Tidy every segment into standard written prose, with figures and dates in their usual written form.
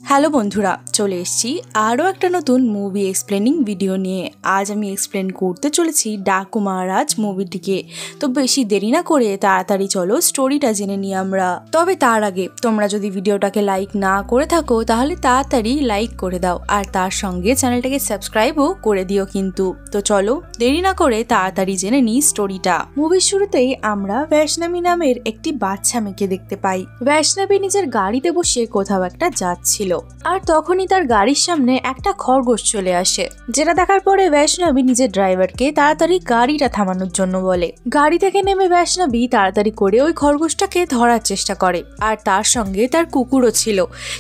Hello বন্ধুরা, চলে এসেছি আরও একটা নতুন মুভি এক্সপ্লেনিং ভিডিও নিয়ে। আজ আমি এক্সপ্লেন করতে চলেছি ডাকু মহারাজ মুভিটিকে। তো বেশি দেরি না করে তাড়াতাড়ি চলো স্টোরিটা জেনে নিই আমরা। তবে তার আগে তোমরা যদি ভিডিওটাকে লাইক না করে থাকো তাহলে তাড়াতাড়ি লাইক করে দাও, আর তার সঙ্গে চ্যানেলটাকে সাবস্ক্রাইবও করে দিও কিন্তু। তো চলো দেরি না করে তাড়াতাড়ি জেনে নিই স্টোরিটা। মুভির শুরুতেই আমরা বৈষ্ণবী নামের একটি বাচ্চা মেয়েকে দেখতে পাই। বৈষ্ণবী নিজের গাড়িতে বসে কোথাও একটা যাচ্ছিল, আর তখনই তার গাড়ির সামনে একটা খরগোশ চলে আসে, যেটা দেখার পরে বৈষ্ণবী নিজের ড্রাইভারকে তাড়াতাড়ি গাড়িটা থামানোর জন্য বলে। গাড়ি থেকে নেমে বৈষ্ণবী তাড়াতাড়ি করে ওই খরগোশটাকে ধরার চেষ্টা করে, আর তার সঙ্গে তার কুকুরও ছিল।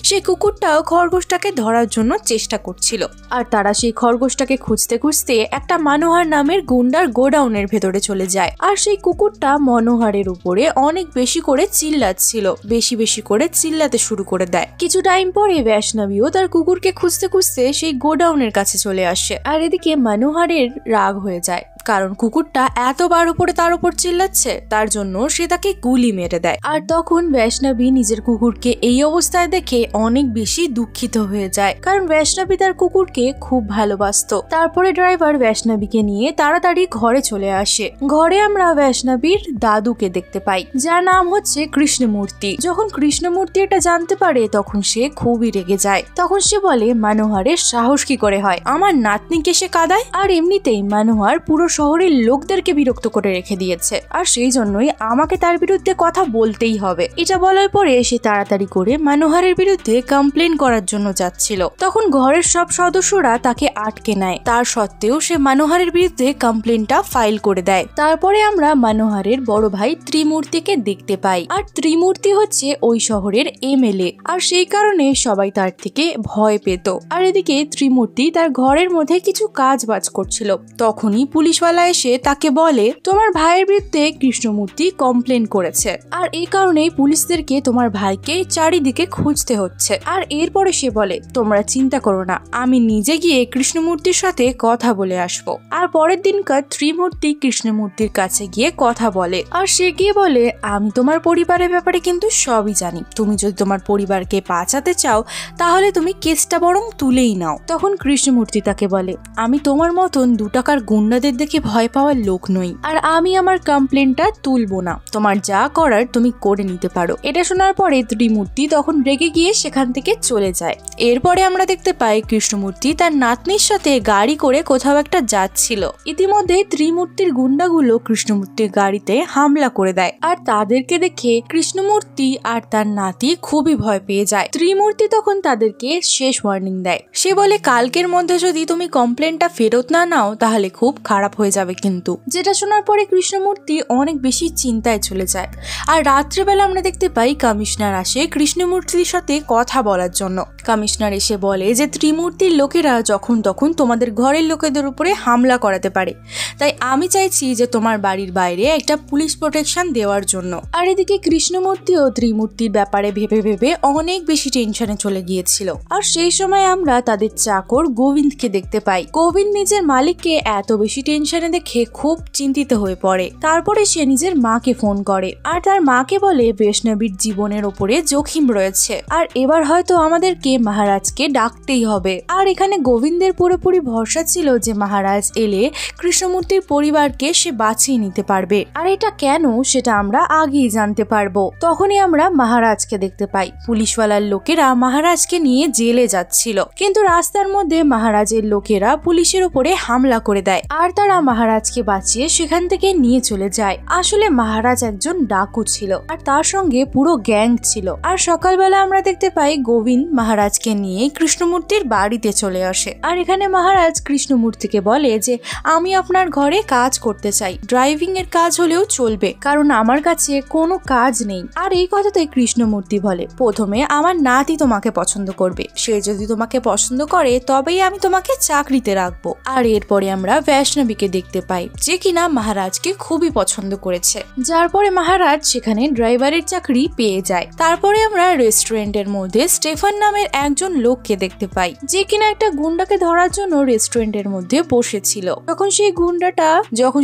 সেই কুকুরটাও খরগোশটাকে ধরার জন্য চেষ্টা করছিল, আর তারা সেই খরগোশটাকে খুঁজতে খুঁজতে একটা মনোহর নামের গুন্ডার গোডাউনের ভেতরে চলে যায়। আর সেই কুকুরটা মনোহরের উপরে অনেক বেশি করে চিল্লাচ্ছিল, বেশি বেশি করে চিল্লাতে শুরু করে দেয়। কিছু টাইম পরে বৈষ্ণবীও তার কুকুরকে খুঁজতে খুঁজতে সেই গোডাউনের কাছে চলে আসে, আর এদিকে মনোহরের রাগ হয়ে যায়, কারণ কুকুরটা এতবার উপরে তার উপর চিল্লাচ্ছে, তার জন্য সে তাকে গুলি মেরে দেয়। আর তখন বৈষ্ণবী নিজের কুকুরকে এই অবস্থায় দেখে অনেক বেশি দুঃখিত হয়ে যায়, কারণ বৈষ্ণবী তার কুকুরকে খুব ভালোবাসতো। তারপরে ড্রাইভার বৈষ্ণবীকে নিয়ে তাড়াতাড়ি ঘরে চলে আসে। ঘরে আমরা বৈষ্ণবীর দাদুকে দেখতে পাই, যার নাম হচ্ছে কৃষ্ণমূর্তি। যখন কৃষ্ণমূর্তি এটা জানতে পারে তখন সে খুবই রেগে যায়। তখন সে বলে, মনোহরের সাহস কি করে হয় আমার নাতনিকে সে কাঁদায়, আর এমনিতেই মনোহর পুরো শহরের লোকদেরকে বিরক্ত করে রেখে দিয়েছে, আর সেই জন্যই আমাকে তার বিরুদ্ধে কথা বলতেই হবে। এটা বলার পরে সে তাড়াতাড়ি করে মনোহরের বিরুদ্ধে কমপ্লেন করার জন্য যাচ্ছিল। তখন ঘরের সব সদস্যরা তাকে আটকে নেয়, তার সত্ত্বেও সে মনোহরের বিরুদ্ধে কমপ্লেনটা ফাইল করে দেয়। তারপরে আমরা মনোহরের বড় ভাই ত্রিমূর্তিকে দেখতে পাই, আর ত্রিমূর্তি হচ্ছে ওই শহরের এমএলএ, আর সেই কারণে সবাই তার থেকে ভয় পেত। আর এদিকে ত্রিমূর্তি তার ঘরের মধ্যে কিছু কাজ বাজ করছিল, তখনই পুলিশওয়ালা এসে তাকে বলে, তোমার ভাইয়ের বিরুদ্ধে কৃষ্ণমূর্তি কমপ্লেন করেছে, আর এই কারণেই পুলিশদেরকে তোমার ভাইকে চারিদিকে খুঁজতে হচ্ছে। আর এরপরে সে বলে, তোমরা চিন্তা করো না, আমি নিজে গিয়ে কৃষ্ণমূর্তির সাথে কথা বলে আসবো। আর পরের দিনকার ত্রিমূর্তি কৃষ্ণমূর্তির কাছে গিয়ে কথা বলে, আর সে গিয়ে বলে, আমি তোমার পরিবারের ব্যাপারে কিন্তু সবই জানি, তুমি যদি তোমার পরিবারকে বাঁচাতে চাও তাহলে তুমি কেসটা বরং তুলেই নাও। তখন কৃষ্ণমূর্তি তাকে বলে, আমি তোমার মতন 2 টাকার গুন্ডাদের দেখে ভয় পাওয়ার লোক নই, আর আমি আমার কমপ্লেনটা তুলবো না, তোমার যা করার তুমি করে নিতে পারো। এটা শোনার পরে ত্রিমূর্তি তখন রেগে গিয়ে সেখান থেকে চলে যায়। এরপরে আমরা দেখতে পাই কৃষ্ণমূর্তি তার নাতনির সাথে গাড়ি করে কোথাও একটা যাচ্ছিল। ইতিমধ্যে ত্রিমূর্তির গুন্ডাগুলো কৃষ্ণমূর্তির গাড়িতে হামলা করে দেয়, আর তাদেরকে দেখে কৃষ্ণমূর্তি আর তার নাতি খুবই ভয় পেয়ে যায়। ত্রিমূর্তি তখন তাদেরকে শেষ ওয়ার্নিং দেয়, সে বলে, কালকের মধ্যে যদি তুমি কমপ্লেনটা ফেরত না নাও তাহলে খুব খারাপ হয়ে যাবে কিন্তু। যেটা শোনার পরে কৃষ্ণমূর্তি অনেক বেশি চিন্তায় চলে যায়। আর রাত্রেবেলা আমরা দেখতে পাই কমিশনার আসে কৃষ্ণমূর্তির সাথে কথা বলার জন্য। কমিশনার এসে বলে যে ত্রিমূর্তির লোকেরা যখন তখন তোমাদের ঘরের লোকেদের উপরে হামলা করাতে পারে, তাই আমি চাইছি যে তোমার বাড়ির বাইরে একটা পুলিশ প্রোটেকশন দেওয়ার জন্য। আর এদিকে কৃষ্ণমূর্তি ও ত্রিমূর্তির ব্যাপারে ভেবে ভেবে অনেক বেশি টেনশনে চলে গিয়েছিল। আর সেই সময় আমরা তাদের চাকর গোবিন্দকে দেখতে পাই। গোবিন্দ নিজের মালিককে এত বেশি টেনশনে দেখে খুব চিন্তিত হয়ে পড়ে। তারপরে সে নিজের মাকে ফোন করে, আর তার মাকে বলে বৈষ্ণবীর জীবনের ওপরে জোখিম রয়েছে, আর এবার হয়তো আমাদেরকে মহারাজকে ডাকতেই হবে। আর এখানে গোবিন্দের পুরোপুরি ভরসা ছিল যে মহারাজ এলে কৃষ্ণমূর্তির পরিবারকে সে বাঁচিয়ে নিতে পারবে, আর এটা কেন সেটা আমরা আগেই জানতে পারবো। তখনই আমরা মহারাজকে দেখতে পাই। পুলিশওয়ালার লোকেরা মহারাজকে নিয়ে জেলে যাচ্ছিল, কিন্তু রাস্তার মধ্যে মহারাজের লোকেরা পুলিশের উপরে হামলা করে দেয়, আর তারা মহারাজকে বাঁচিয়ে সেখান থেকে নিয়ে চলে যায়। আসলে মহারাজ একজন ডাকু ছিল, আর তার সঙ্গে পুরো গ্যাং ছিল। আর সকালবেলা আমরা দেখতে পাই গোবিন্দ মহারাজকে নিয়ে কৃষ্ণমূর্তির বাড়িতে চলে আসে, আর এখানে মহারাজ কৃষ্ণমূর্তিকে বলে যে আমি আপনার ঘরে কাজ করতে চাই, ড্রাইভিং এর কাজ হলেও চলবে, কারণ আমার কাছে কোনো কাজ নেই। আর এই কথাতে কৃষ্ণমূর্তি বলে, প্রথমে আমার নাতি তোমাকে পছন্দ করবে, সে যদি তোমাকে পছন্দ করে তবেই আমি তোমাকে চাকরিতে রাখবো। আর এরপরে আমরা বৈষ্ণবীকে ড্রাইভারকে দেখতে পাই, যে কিনা মহারাজকে খুবই পছন্দ করেছে, যার পরে মহারাজ সেখানে ড্রাইভারের চাকরি পেয়ে যায়। তারপরে আমরা রেস্টুরেন্টের মধ্যে স্টেফান নামের একজন লোককে দেখতে পাই, যে কিনা একটা গুন্ডাকে ধরার জন্য রেস্টুরেন্টের মধ্যে বসেছিল। যখন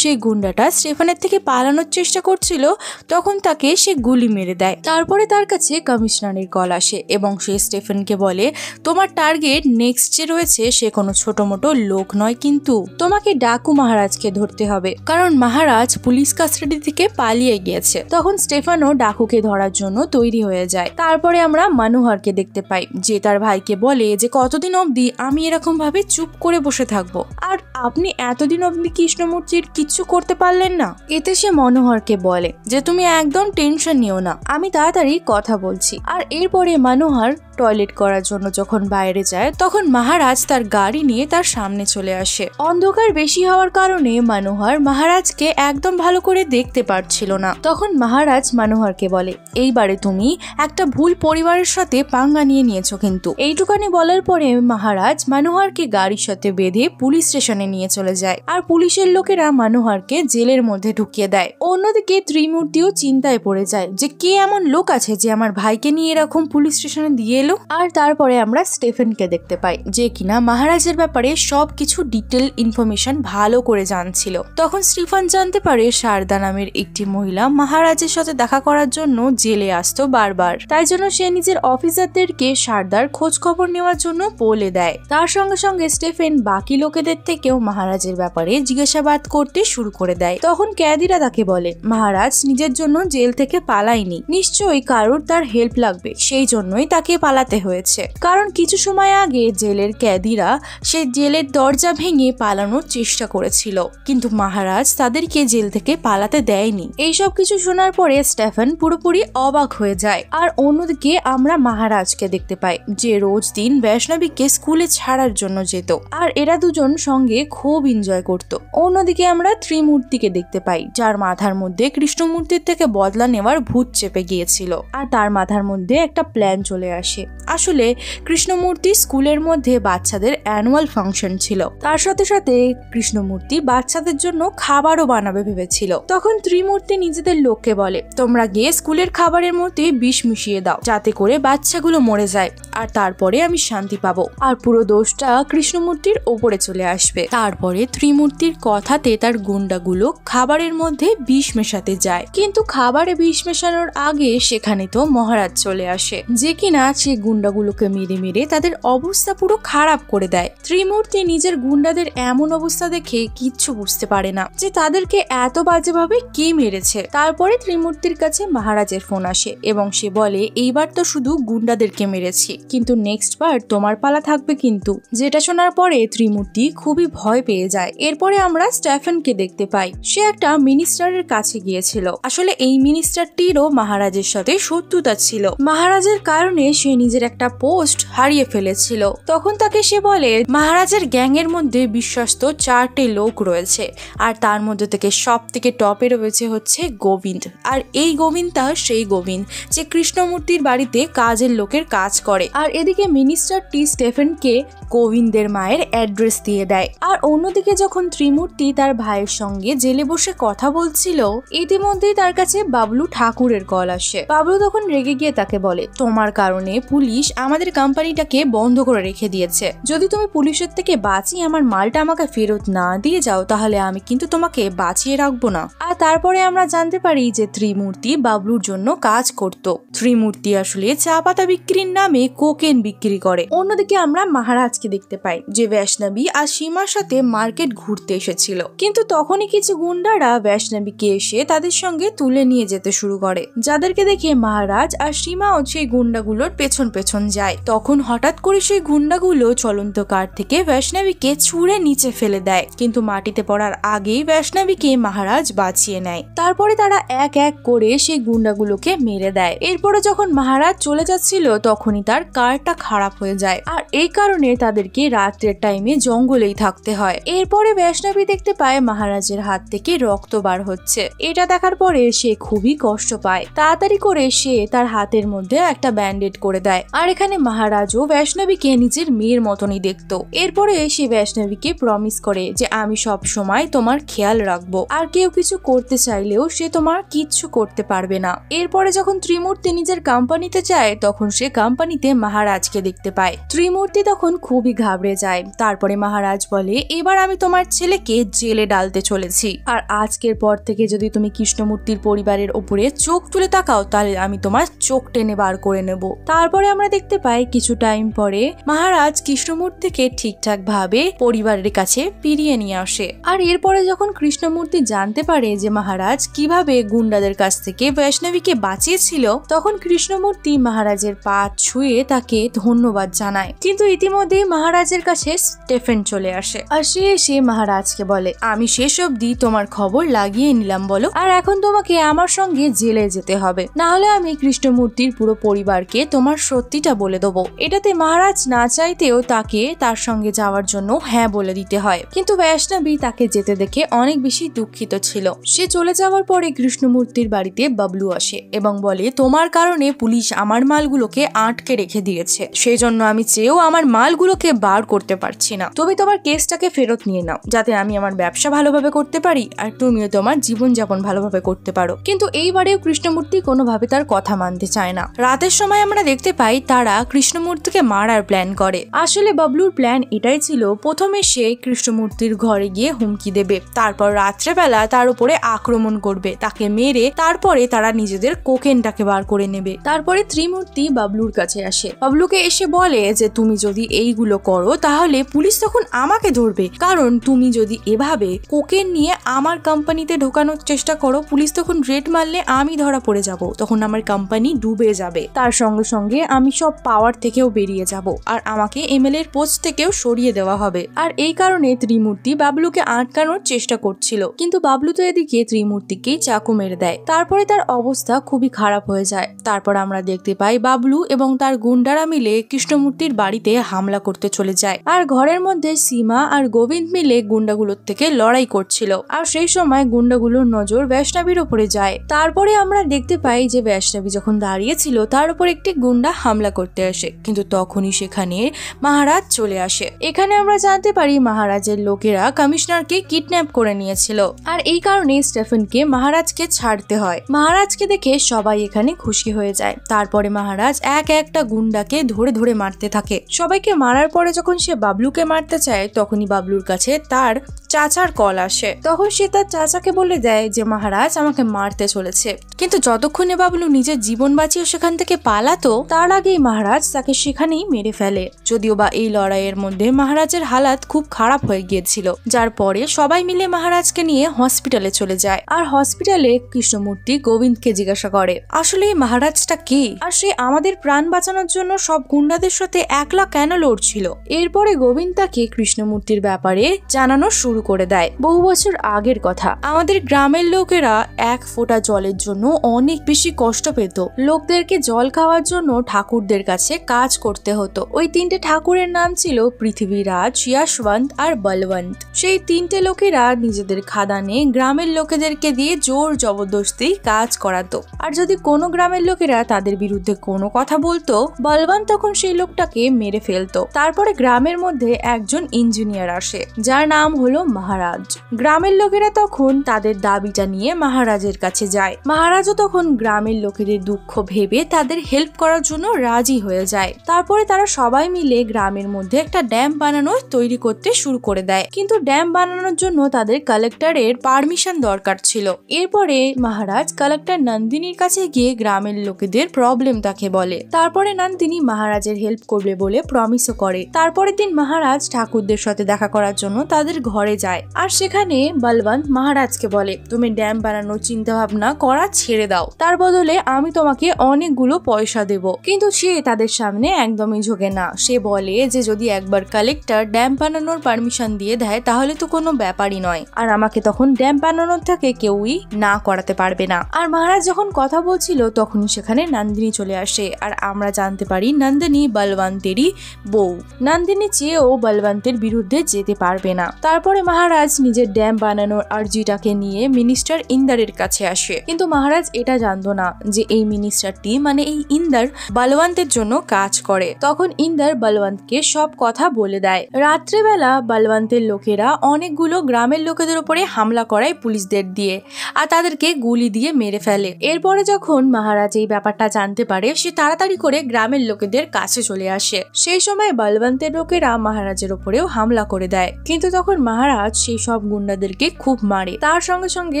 সেই গুন্ডাটা স্টেফানের থেকে পালানোর চেষ্টা করছিল, তখন তাকে সে গুলি মেরে দেয়। তারপরে তার কাছে কমিশনারের কল আসে এবং সে স্টেফানকে বলে, তোমার টার্গেট নেক্সট যে রয়েছে সে কোনো ছোট মোটো লোক নয়, কিন্তু তোমাকে ডাকু মহারাজকে ধরতে হবে, কারণ মহারাজ পুলিশ কাস্টাডি থেকে পালিয়ে গিয়েছে। তখন স্টেফানও ডাকুকে ধরার জন্য তৈরি হয়ে যায়। তারপরে আমরা মনোহরকে দেখতে পাই, যে তার ভাইকে বলে যে কতদিন অবধি আমি এরকম ভাবে চুপ করে বসে থাকবো, আর আপনি এতদিন অবধি কৃষ্ণমূর্তির কিচ্ছু করতে পারলেন না। এতে সে মনোহরকে বলে যে তুমি একদম টেনশন নিও না, আমি তাড়াতাড়ি কথা বলছি। আর এরপরে মনোহর টয়লেট করার জন্য যখন বাইরে যায়, তখন মহারাজ তার গাড়ি নিয়ে তার সামনে চলে আসে। অন্ধকার বেশি হওয়ার কারণে মনোহর মহারাজকে একদম ভালো করে দেখতে পারছিল না। তখন মহারাজ মনোহরকে বলে, এইবারে তুমি একটা ভুল পরিবারের সাথে পাঙ্গা নিয়েছো কিন্তু। এইটুকানি বলার পরে মহারাজ মনোহরকে গাড়ির সাথে বেঁধে পুলিশ স্টেশনে নিয়ে চলে যায়, আর পুলিশের লোকেরা মনোহরকে জেলের মধ্যে ঢুকিয়ে দেয়। অন্যদিকে ত্রিমূর্তিও চিন্তায় পড়ে যায় যে কে এমন লোক আছে যে আমার ভাইকে নিয়ে এরকম পুলিশ স্টেশনে দিয়ে এলো। আর তারপরে আমরা স্টেফেনকে দেখতে পাই, যে কিনা মহারাজের ব্যাপারে সবকিছু ডিটেল ইনফরমেশন ভালো করে জানছিল। তখন স্টিফান জানতে পারে শারদা নামের একটি মহিলা মহারাজের সাথে দেখা করার জন্য জেলে আসতো বারবার, তাই জন্য সে নিজের অফিসারদেরকে শারদার খোঁজ খবর নেওয়ার জন্য বলে দেয়। তার সঙ্গে সঙ্গে স্টেফেন বাকি লোকেদের থেকেও মহারাজের ব্যাপারে জিজ্ঞাসাবাদ করতে শুরু করে দেয়। তখন ক্যাদিরা তাকে বলে, মহারাজ নিজের জন্য জেল থেকে পালায়নি, নিশ্চয়ই কারোর তার হেল্প লাগবে, সেই জন্যই তাকে পালাতে হয়েছে। কারণ কিছু সময় আগে জেলের ক্যাদিরা সে জেলের দরজা ভেঙে পালানোর চেষ্টা করেছিল, কিন্তু মহারাজ তাদেরকে জেল থেকে পালাতে দেয়নি। এইসব কিছু শোনার পরে স্টেফেন পুরোপুরি অবাক হয়ে যায়। আর অন্যদিকে আমরা মহারাজকে দেখতে পাই, যে রোজ দিন বৈষ্ণবীকে স্কুলে ছাড়ার জন্য যেত, আর এরা দুজন সঙ্গে খুব এনজয় করত। অন্যদিকে আমরা ত্রিমূর্তিকে দেখতে পাই, যার মাথার মধ্যে কৃষ্ণমূর্তির থেকে বদলা নেওয়ার ভূত চেপে গিয়েছিল, আর তার মাথার মধ্যে একটা প্ল্যান চলে আসে। আসলে কৃষ্ণমূর্তি স্কুলের মধ্যে বাচ্চাদের অ্যানুয়াল ফাংশন ছিল, তার সাথে সাথে কৃষ্ণমূর্তি বাচ্চাদের জন্য খাবারও বানাবে ভেবেছিল। তখন ত্রিমূর্তি নিজেদের লোককে বলে, তোমরা গিয়ে স্কুলের খাবারের মধ্যে বিষ মিশিয়ে দাও, যাতে করে বাচ্চাগুলো মরে যায়, আর তারপরে আমি শান্তি পাবো, আর পুরো দোষটা কৃষ্ণমূর্তির ওপরে চলে আসবে। তারপরে ত্রিমূর্তির কথাতে তার গুন্ডাগুলো খাবারের মধ্যে বিষ মেশাতে যায়, কিন্তু খাবারে বিষ মেশানোর আগে সেখানে তো মহারাজ চলে আসে, যে কিনা সে গুন্ডাগুলোকে মেরে মেরে তাদের অবস্থা পুরো খারাপ করে দেয়। ত্রিমূর্তি নিজের গুন্ডাদের এমন অবস্থা দেখে কিচ্ছু বুঝতে পারে না যে তাদেরকে এত বাজেভাবে কে মেরেছে। তারপরে ত্রিমূর্তির কাছে মহারাজের ফোন আসে এবং সে বলে, এইবার তো শুধু গুন্ডাদেরকে মেরেছি, কিন্তু নেক্সট বার তোমার পালা থাকবে কিন্তু। যেটা শোনার পরে ত্রিমূর্তি খুবই ভয় পেয়ে যায়। এরপরে আমরা স্টেফেনকে দেখতে পাই, সে একটা মিনিস্টারের কাছে গিয়েছিল। আসলে এই মিনিস্টারটিরও মহারাজের সাথে শত্রুতা ছিল, মহারাজের কারণে সে নিজের একটা পোস্ট হারিয়ে ফেলেছিল। তখন তাকে সে বলে, মহারাজের গ্যাং এর মধ্যে বিশ্বস্ত 4টে লোক রয়েছে, আর তার মধ্যে থেকে সব থেকে টপে রয়েছে হচ্ছে গোবিন্দ, আর এই গোবিন্দটা সেই গোবিন্দ যে কৃষ্ণমূর্তির বাড়িতে কাজের লোকের কাজ করে। আর এদিকে মিনিস্টারটি স্টেফেনকে গোবিন্দের মায়ের অ্যাড্রেস দিয়ে দেয়। আর অন্যদিকে যখন ত্রিমূর্তি তার ভাইয়ের সঙ্গে জেলে বসে কথা বলছিল, ইতিমধ্যেই তার কাছে বাবলু ঠাকুরের কল আসে। বাবলু তখন রেগে গিয়ে তাকে বলে, তোমার কারণে পুলিশ আমাদের কোম্পানিটাকে বন্ধ করে রেখে দিয়েছে, যদি তুমি পুলিশের থেকে বাঁচিয়ে আমার মালটা আমাকে ফেরত না দিয়ে যাও, তাহলে আমি কিন্তু তোমাকে বাঁচিয়ে রাখবো না। আর তারপরে আমরা জানতে পারি যে ত্রিমূর্তি বাবলুর জন্য কাজ করত। ত্রিমূর্তি আসলে চা পাতা বিক্রির নামে কোকেন বিক্রি করে। অন্যদিকে আমরা মহারাজকে দেখতে পাই, যে বৈষ্ণবী আর সীমার সাথে মার্কেট ঘুরতে এসেছিল, কিন্তু তখনই কিছু গুন্ডারা বৈষ্ণবীকে এসে তাদের সঙ্গে তুলে নিয়ে যেতে শুরু করে, যাদেরকে দেখে মহারাজ আর সীমাও সেই গুন্ডাগুলোর পেছন পেছন যায়। তখন হঠাৎ করে সেই গুন্ডাগুলো চলন্ত কার থেকে বৈষ্ণবীকে ছুঁড়ে নিচে ফেলে দেয়, কিন্তু মাটিতে পড়ার আগেই বৈষ্ণবীকে মহারাজ বাঁচিয়ে নেয়। তারপরে তারা এক এক করে সেই গুন্ডাগুলোকে মেরে দেয়। এরপরে যখন মহারাজ চলে যাচ্ছিল, তখনই তার কারটা খারাপ হয়ে যায়, আর এই কারণে তাদেরকে রাত্রের টাইমে জঙ্গলেই থাকতে হয়। এরপরে বৈষ্ণবী দেখতে পায় মহারাজের হাত থেকে রক্ত বার হচ্ছে। এটা দেখার পরে সে খুবই কষ্ট পায়। তাড়াতাড়ি করে সে তার হাতের মধ্যে একটা ব্যান্ডেড করে দেয়। আর এখানে মহারাজও বৈষ্ণবীকে নিজের মেয়ের মতনই দেখতো। এরপরে সে বৈষ্ণবীকে প্রমিস করে যে আমি সব সময় তোমার খেয়াল রাখবো, আর কেউ কিছু করতে চাইলেও সে তোমার কিচ্ছু করতে পারবে না। এরপরে যখন ত্রিমূর্তি নিজের কোম্পানিতে যায় তখন সে কোম্পানিতে মহারাজকে দেখতে পায়। ত্রিমূর্তি তখন খুবই ঘাবড়ে যায়। তারপরে মহারাজ বলে এবার আমি তোমার ছেলেকে জেলে ডালতে চলেছি, আর আজকের পর থেকে যদি তুমি কৃষ্ণমূর্তির পরিবারের উপরে চোখ তুলে তাকাও তাহলে আমি তোমার চোখ টেনে বার করে নেব। তারপরে আমরা দেখতে পাই কিছু টাইম পরে মহারাজ কৃষ্ণমূর্তিকে ঠিকঠাক ভাবে পরিবারের কাছে ফিরিয়ে নিয়ে আসে। আর এরপরে যখন কৃষ্ণমূর্তি জানতে পারে যে মহারাজ কিভাবে গুন্ডাদের কাছ থেকে বৈষ্ণবীকে বাঁচিয়েছিল তখন কৃষ্ণমূর্তি মহারাজের পা ছুঁয়ে তাকে ধন্যবাদ জানায়। কিন্তু ইতিমধ্যে মহারাজের কাছে স্টেফেন চলে আসে, আর সে এসে মহারাজকে বলে আমি শেষ অবধি তোমার খবর লাগিয়ে নিলাম বলো, আর এখন তোমাকে আমার সঙ্গে জেলে যেতে হবে, না হলে আমি কৃষ্ণমূর্তির পুরো পরিবারকে তোমার সত্যিটা বলে দেবো। এটাতে মহারাজ না চাইতেও তাকে তার সঙ্গে যাওয়ার জন্য হ্যাঁ বলে দিতে হয়। কিন্তু বৈষ্ণবী তাকে যেতে দেখে অনেক বেশি দুঃখিত ছিল। সে চলে যাওয়ার পরে কৃষ্ণমূর্তির বাড়িতে বাবলু আসে এবং বলে তোমার কারণে পুলিশ আমার মালগুলোকে আটকে রেখে দিয়েছে, সেই জন্য আমি চেয়েও আমার মালগুলোকে বার করতে পারছি না। তুমি তোমার কেসটাকে ফেরত নিয়ে নাও যাতে আমি আমার ব্যবসা ভালোভাবে করতে পারি আর তুমিও তোমার জীবনযাপন ভালোভাবে করতে পারো। কিন্তু এইবারেও কৃষ্ণমূর্তি কোনোভাবে তার কথা মানতে চায় না। রাতের সময় আমরা দেখতে পাই তারা কৃষ্ণমূর্তিকে মারার প্ল্যান করে। আসলে বাবলুর প্ল্যান এটাই ছিল, প্রথমে সে কৃষ্ণমূর্তির ঘরে গিয়ে হুমকি দেবে, তারপর রাত্রেবেলা তার উপরে আক্রমণ করবে, তাকে মেরে তারপরে তারা নিজেদের কোকেনটাকে বার করে নেবে। তারপরে ত্রিমূর্তি বাবলুর কাছে আসে, বাবলুকে এসে বলে যে তুমি যদি এইগুলো করো তাহলে পুলিশ তখন আমাকে ধরবে, কারণ তুমি যদি এভাবে কোকেন নিয়ে আমার কোম্পানিতে ঢোকানোর চেষ্টা করো পুলিশ তখন রেড মারলে আমি ধরা পড়ে যাব, তখন আমার কোম্পানি ডুবে যাবে, তার সঙ্গে সঙ্গে আমি সব পাওয়ার থেকেও বেরিয়ে যাব, আর আমাকে এমএলএ এর পোস্ট থেকেও সরিয়ে দেওয়া হবে। আর এই কারণে ত্রিমূর্তি বাবলুকে আটকানোর চেষ্টা করছিল, কিন্তু বাবলু তো এদিকে ত্রিমূর্তিকেই চাকু মেরে দেয়। তারপরে তার অবস্থা খুবই খারাপ হয়ে যায়। তারপর আমরা দেখতে পাই বাবলু এবং তার গুন্ডারা মিলে কৃষ্ণমূর্তির বাড়িতে হামলা করতে চলে যায়, আর ঘরের মধ্যে সীমা আর গোবিন্দ মিলে গুন্ডাগুলোর থেকে লড়াই করছিল। আর সেই সময় গুন্ডাগুলোর নজর বৈষ্ণবীর উপরে যায়। তারপরে আমরা দেখতে পাই যে বৈষ্ণবী যখন দাঁড়িয়েছিল তার উপর একটি গুন্ডা হামলা করতে আসে, কিন্তু তখনই সেখানে মহারাজ চলে আসে। এখানে আমরা জানতে পারি মহারাজের লোকেরা কমিশনারকে কিডন্যাপ করে নিয়েছিল, আর এই কারণে স্টেফেনকে মহারাজকে ছাড়তে হয়। মহারাজকে দেখে সবাই এখানে খুশি হয়ে যায়। তারপরে মহারাজ এক একটা গুন্ডাকে ধরে ধরে মারতে থাকে। সবাইকে মারার পরে যখন সে বাবলুকে মারতে চায় তখনই বাবলুর কাছে তার চাচার কল আসে। তখন সে তার চাচাকে বলে দেয় যে মহারাজ আমাকে মারতে চলেছে, কিন্তু যতক্ষণে বাবলু নিজের জীবন বাঁচিয়ে সেখান থেকে পালাতো তার আগেই মহারাজ তাকে সেখানেই মেরে ফেলে। যদিও বা এই লড়াইয়ের মধ্যে মহারাজের হালাত খুব খারাপ হয়ে গিয়েছিল, যার পরে সবাই মিলে মহারাজকে নিয়ে হসপিটালে চলে যায়। আর হসপিটালে কৃষ্ণমূর্তি গোবিন্দকে জিজ্ঞাসা করে আসলে এই মহারাজটা কে, আর সে আমাদের প্রাণ বাঁচানোর জন্য সব গুন্ডাদের সাথে একলা কেন লড়ছিল। এরপরে গোবিন্দ তাকে কৃষ্ণমূর্তির ব্যাপারে জানানো শুরু করে দেয়। বহু বছর আগের কথা, আমাদের গ্রামের লোকেরা এক ফোঁটা জলের জন্য অনেক বেশি কষ্ট পেত। লোকদেরকে জল খাওয়ার জন্য ঠাকুরদের কাছে কাজ করতে হতো। ওই তিনটে ঠাকুরের নাম ছিল পৃথিবীরাজ, যশবন্ত আর বলবন্ত। সেই তিনটে লোকেরা নিজেদের খাদানে গ্রামের লোকেদেরকে দিয়ে জোর জবরদস্তি কাজ করাতো, আর যদি কোনো গ্রামের লোকেরা তাদের বিরুদ্ধে কোনো কথা বলতো বলবন্ত তখন সেই লোকটাকে মেরে ফেলতো। তারপরে গ্রামের মধ্যে একজন ইঞ্জিনিয়ার আসে যার নাম হলো মহারাজ। গ্রামের লোকেরা তখন তাদের দাবিটা নিয়ে মহারাজের কাছে যায়। মহারাজও তখন গ্রামের লোকেদের দুঃখ ভেবে তাদের হেল্প করার জন্য রাজি হয়ে যায়। তারপরে তারা সবাই মিলে গ্রামের মধ্যে একটা ড্যাম বানানোর তৈরি করতে শুরু করে দেয়, কিন্তু ড্যাম বানানোর জন্য তাদের কালেক্টরের পারমিশন দরকার ছিল। এরপরে মহারাজ কালেক্টর নন্দিনীর কাছে গিয়ে গ্রামের লোকেদের প্রবলেম তাকে বলে। তারপরে নন্দিনী মহারাজের হেল্প করবে বলে প্রমিসও করে। তারপরের দিন মহারাজ ঠাকুরদের সাথে দেখা করার জন্য তাদের ঘরে যায়, আর সেখানে বলবন্ত মহারাজকে বলে তুমি ড্যাম বানানোর চিন্তা ভাবনা করা ছেড়ে দাও, তার বদলে আমি তোমাকে অনেকগুলো পয়সা দেব। কিন্তু সে তাদের সামনে একদমই ঝোঁকে না। সে বলে যে যদি একবার কালেক্টর ড্যাম বানানোর পারমিশন দিয়ে দেয় তাহলে তো কোনো ব্যাপারই নয়, আর আমাকে তখন ড্যাম বানানোর থেকে কেউই না করাতে পারবে না। আর মহারাজ যখন কথা বলছিল তখনই সেখানে নন্দিনী চলে আসে, আর আমরা জানতে পারি নন্দিনী বলবন্তেরই বউ। নন্দিনী চেয়েও বলবন্তের বিরুদ্ধে যেতে পারবে না। তারপরে মহারাজ নিজের ড্যাম বানানোর আর্জিটাকে নিয়ে মিনিস্টার ইন্দারের কাছে আসে, কিন্তু মহারাজ এটা জানতো না যে এই মিনিস্টারটি মানে এই ইন্দার বলবন্তের জন্য কাজ করে। তখন ইন্দার বলবন্তকে সব কথা বলে দেয়। রাত্রেবেলা বলবন্তের লোকেরা অনেকগুলো গ্রামের লোকেদের উপরে হামলা করায় পুলিশদের দিয়ে, আর তাদেরকে গুলি দিয়ে মেরে ফেলে। এরপরে যখন মহারাজ এই ব্যাপারটা জানতে পারে, সে তাড়াতাড়ি করে গ্রামের লোকেদের কাছে চলে আসে। সেই সময় বলবন্তের লোকেরা মহারাজের উপরেও হামলা করে দেয়, কিন্তু তখন মহারাজ সেই সব গুন্ডাদেরকে খুব মারে। তার সঙ্গে সঙ্গে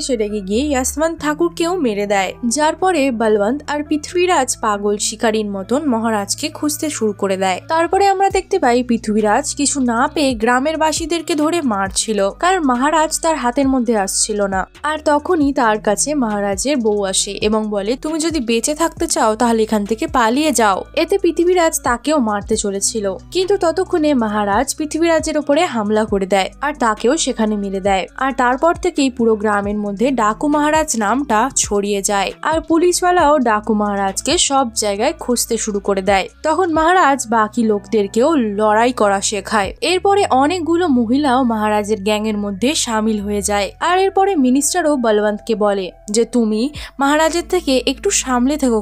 সে রেগে গিয়ে ইয়াসওয়ান্ত ঠাকুরকেও মেরে দেয়, যার পরে বলবন্ত আর পৃথ্বীরাজ পাগল শিকারীর মতন মহারাজকে খুঁজতে শুরু করে দেয়। তারপরে আমরা দেখতে পাই পৃথ্বীরাজ কিছু না পেয়ে গ্রামের বাসীদেরকে ধরে মারছিল, কারণ মহারাজ তার হাতের মধ্যে আসছিল না। আর তখনই তার কাছে মহারাজের বউ আসে এবং বলে, তুমি যদি বেঁচে থাকতে চাও তাহলে এখান থেকে পালিয়ে যাও। এতে পৃথ্বীরাজ তাকেও মারতে চলেছিল, কিন্তু ততক্ষণে মহারাজ পৃথ্বীরাজের উপরে হামলা করে দেয় আর তাকেও সেখানে মেরে দেয়। আর তারপর থেকেই পুরো গ্রামের মধ্যে ডাকু মহারাজ নামটা ছড়িয়ে যায়, আর পুলিশওয়ালাও ডাকু মহারাজকে সব জায়গায় খুঁজতে শুরু করে দেয়। তখন মহারাজ বাকি লোকদেরকেও লড়াই করা শেখায়। এরপরে অনেকগুলো মহিলাও মহারাজের গ্যাংয়ের মধ্যে সামিল হয়ে যায়। আর এরপরে মিনিস্টারও বলবন্তকে বলে যে তুমি মহারাজের থেকে একটু সামলে থেকো।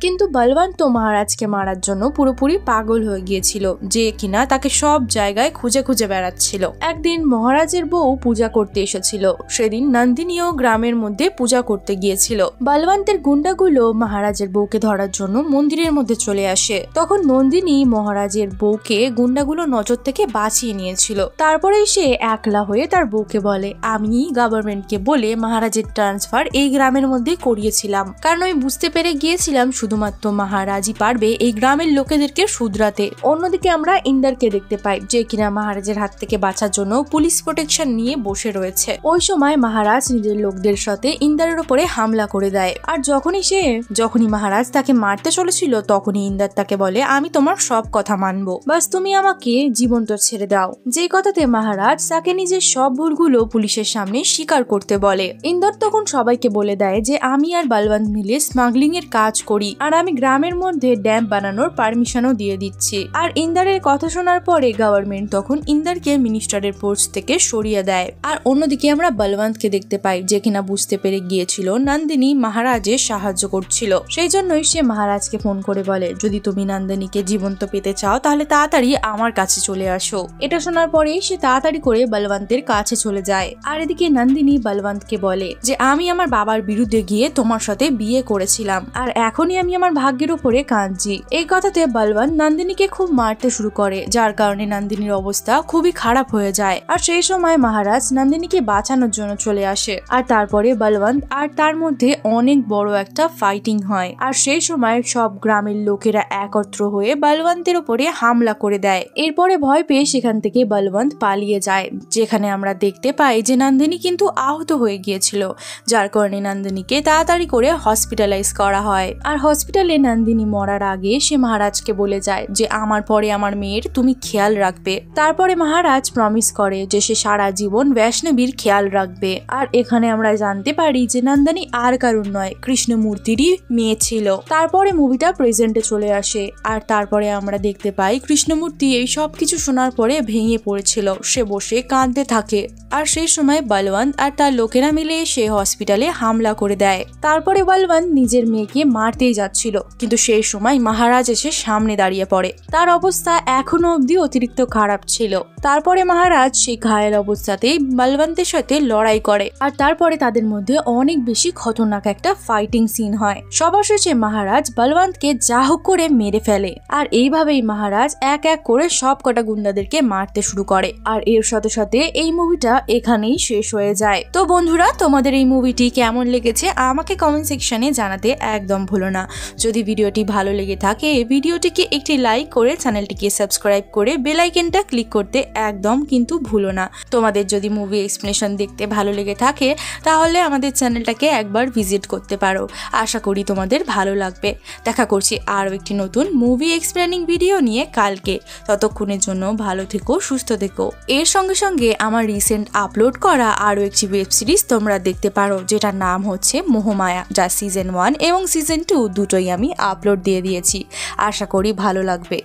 কিন্তু বলবন্ত মহারাজকে মারার জন্য পুরোপুরি পাগল হয়ে গিয়েছিল, যে কিনা তাকে সব জায়গায় খুঁজে খুঁজে বেড়াচ্ছিল। একদিন মহারাজের বউ পূজা করতে এসেছিল, সেদিন নন্দিনীও গ্রামের মধ্যে পূজা করতে গিয়েছিল। বলবন্তের গুন্ডাগুলো মহারাজের বউকে ধরার জন্য মন্দিরের মধ্যে চলে আসে। তখন নন্দিনী মহারাজের বউকে গুন্ডাগুলো নজর থেকে বাঁচিয়ে নিয়েছিল। তারপরে সে একলা হয়ে তার বউকে বলে, আমি গভর্নমেন্টকে বলে মহারাজের ট্রান্সফার এই গ্রামের মধ্যে করিয়েছিলাম, কারণ আমি বুঝতে পেরে গিয়েছিলাম শুধুমাত্র মহারাজই পারবে এই গ্রামের লোকেদেরকে শুধরাতে। অন্যদিকে আমরা ইন্দারকে দেখতে পাই, যে কিনা মহারাজের হাত থেকে বাঁচার জন্য পুলিশ প্রোটেকশন নিয়ে বসে রয়েছে। ওই সময় মহারাজ নিজের লোকদের সাথে ইন্দারের উপরে হামলা করে দেয়, আর যখনই মহারাজ তাকে মারতে চলেছিল, তখনই ইন্দার তাকে বলে, আমি তোমার সব কথা মানবো, বাস তুমি আমাকে জীবন্ত ছেড়ে দাও। যে কথাতে মহারাজ তাকে নিজের সব ভুলগুলো পুলিশের সামনে স্বীকার করতে বলে। ইন্দার তখন সবাইকে বলে দেয় যে আমি আর বলবন্ত মিলে স্মাগলিং এর কাজ করি, আর আমি গ্রামের মধ্যে ড্যাম বানানোর পারমিশনও দিয়ে দিচ্ছি। আর ইন্দারের কথা শোনার পরে গভর্নমেন্ট তখন ইন্দারকে মিনিস্টারের পোস্ট থেকে সরিয়ে দেয়। আর অন্যদিকে আমরা বলবন্তকে দেখতে পাই, যে কিনা বুঝতে পেরে গিয়েছিল নন্দিনী মহারাজের সাহায্য করছিল। সেই জন্যই সে মহারাজকে ফোন করে বলে, যদি তুমি নন্দিনীকে জীবন্ত পেতে চাও তাহলে তাড়াতাড়ি আমার কাছে চলে আসো। এটা শোনার পরে সে তাড়াতাড়ি করে বলবন্তের কাছে চলে যায়। আর এদিকে নন্দিনী বলবন্তকে বলে যে আমি আমার বাবার বিরুদ্ধে গিয়ে তোমার সাথে বিয়ে করেছিলাম, আর এখনই আমি আমার ভাগ্যের উপরে কাঁদছি। এই কথাতে বলবন্ত নন্দিনীকে খুব মারতে শুরু করে, যার কারণে নন্দিনীর অবস্থা খুবই খারাপ হয়ে যায়। আর সেই সময় মহারাজ নন্দিনীকে বাঁচানোর জন্য চলে আসে, আর তারপরে বলবন্ত আর তার মধ্যে অনেক বড় একটা ফাইটিং হয়। আর সেই সময় সব গ্রামের লোকেরা একত্র হয়ে বলবন্তের উপরে হামলা করে দেয়। এরপরে ভয় পেয়ে সেখান থেকে বলবন্ত পালিয়ে যায়, যেখানে আমরা দেখতে পাই যে নন্দিনী কিন্তু আহত হয়ে গিয়েছিল, যার কারণে নন্দিনীকে তাড়াতাড়ি করে হসপিটালাইজ করা হয়। আর হসপিটালে নন্দিনী মরার আগে সে মহারাজকে বলে যায় যে আমার পরে আমার মেয়ের তুমি খেয়াল রাখবে। তারপরে মহারাজ প্রমিস করে যে সে সারা জীবন বৈষ্ণবীর খেয়াল রাখবে। আর এখানে আমরা জানতে পারি যে নন্দিনী আর কারণ নয়, কৃষ্ণমূর্তিরই মেয়ে ছিল। তারপরে মুভিটা প্রেজেন্টে চলে আসে, আর তারপরে আমরা দেখতে পাই কৃষ্ণমূর্তি এই সব কিছু শোনার পরে ভেঙে পড়েছিল, সে বসে কাঁদতে থাকে। আর সেই সময় বলবন্ত আর তার লোকেরা মিলে সে হসপিটালে হামলা করে দেয়। তারপরে বলবন্ত নিজের মেয়েকে মারতেই যাচ্ছিল, কিন্তু সেই সময় মহারাজ এসে সামনে দাঁড়িয়ে পড়ে। তার অবস্থা এখনো অব্দি অতিরিক্ত খারাপ ছিল। তারপরে মহারাজ সেই ঘায়েল অবস্থাতেই বলবন্তের সাথে লড়াই করে, আর তারপরে তাদের মধ্যে অনেক বেশি খতরনাক একটা ফাইটিং সিন হয়। সবার শেষে মহারাজ বলবন্তকে যা হোক করে মেরে ফেলে। আর এইভাবেই মহারাজ এক এক করে সব কটা গুন্ডাদেরকে মারতে শুরু করে। আর এর সাথে সাথে এই মুভিটা এখানেই শেষ হয়ে যায়। তো বন্ধুরা, তোমাদের এই মুভিটি কেমন লেগেছে আমাকে কমেন্ট সেকশনে জানাতে একদম ভুলো না। যদি ভিডিওটি ভালো লেগে থাকে ভিডিওটিকে একটি লাইক করে চ্যানেলটিকে সাবস্ক্রাইব করে বেল আইকনটা ক্লিক করতে একদম কিন্তু ভুলো না। তোমাদের যদি মুভি এক্সপ্লেনেশন দেখতে ভালো লেগে থাকে তাহলে আমাদের চ্যানেলটাকে একবার ভিজিট করতে পারো। আশা করি তোমাদের ভালো লাগবে। দেখা করছি আরও একটি নতুন মুভি এক্সপ্লেনিং ভিডিও নিয়ে কালকে। ততক্ষণের জন্য ভালো থেকো, সুস্থ থেকো। এর সঙ্গে সঙ্গে আমার রিসেন্ট আপলোড করা আরও একটি ওয়েব সিরিজ তোমরা দেখতে পারো, যেটার নাম হচ্ছে মোহমায়া, যা সিজন 1 এবং সিজন 2 দুটোই আমি আপলোড দিয়ে দিয়েছি। আশা করি ভালো লাগবে।